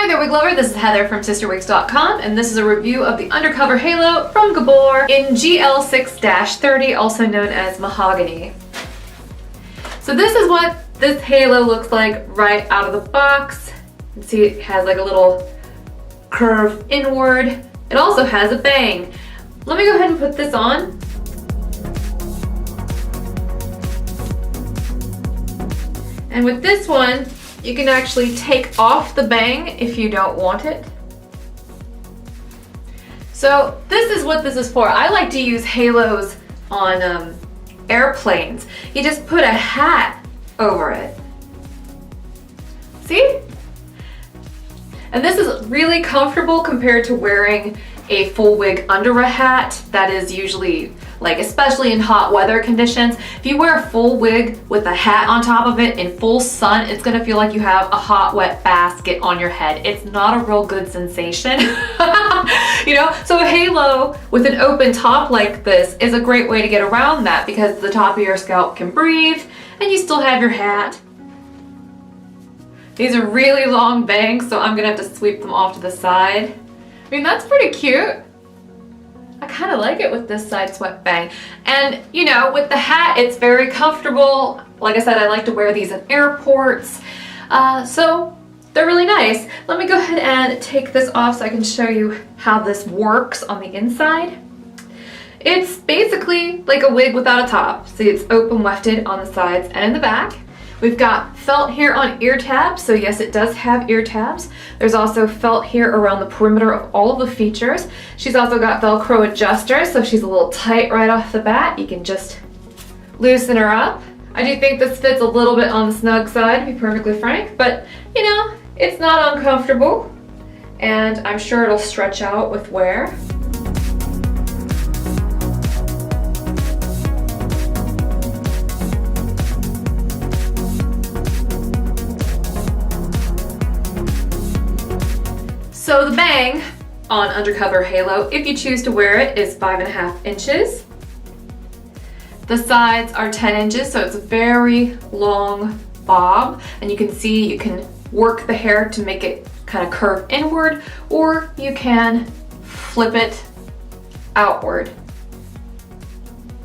Hi there, wig lover. This is Heather from CysterWigs.com, and this is a review of the undercover halo from Gabor in GL6-30, also known as Mahogany. So this is what this halo looks like right out of the box. You can see it has like a little curve inward. It also has a bang. Let me go ahead and put this on. And with this one, you can actually take off the bang if you don't want it. So this is what this is for. I like to use halos on airplanes. You just put a hat over it. See? And this is really comfortable compared to wearing a full wig under a hat. That is usually, like, especially in hot weather conditions, if you wear a full wig with a hat on top of it in full sun, it's gonna feel like you have a hot wet basket on your head. It's not a real good sensation. You know, so a halo with an open top like this is a great way to get around that because the top of your scalp can breathe and you still have your hat. These are really long bangs, so I'm gonna have to sweep them off to the side. I mean, that's pretty cute. I kind of like it with this side swept bang. And you know, with the hat, it's very comfortable. Like I said, I like to wear these in airports. So they're really nice. Let me go ahead and take this off so I can show you how this works on the inside. It's basically like a wig without a top. See, it's open wefted on the sides and in the back. We've got felt here on ear tabs, so yes, it does have ear tabs. There's also felt here around the perimeter of all of the features. She's also got Velcro adjusters, so if she's a little tight right off the bat, you can just loosen her up. I do think this fits a little bit on the snug side, to be perfectly frank, but you know, it's not uncomfortable, and I'm sure it'll stretch out with wear. So the bang on undercover halo, if you choose to wear it, is 5.5 inches. The sides are 10 inches, so it's a very long bob, and you can see you can work the hair to make it kind of curve inward, or you can flip it outward.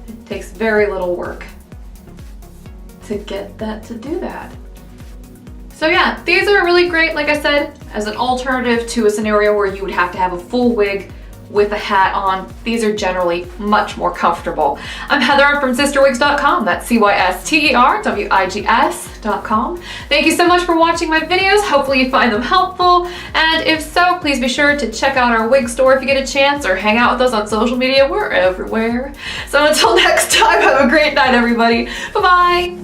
It takes very little work to get that to do that. So yeah, these are really great, like I said, as an alternative to a scenario where you would have to have a full wig with a hat on. These are generally much more comfortable. I'm Heather from CysterWigs.com. That's CysterWigs.com. Thank you so much for watching my videos. Hopefully you find them helpful. And if so, please be sure to check out our wig store if you get a chance, or hang out with us on social media. We're everywhere. So until next time, have a great night, everybody. Bye-bye.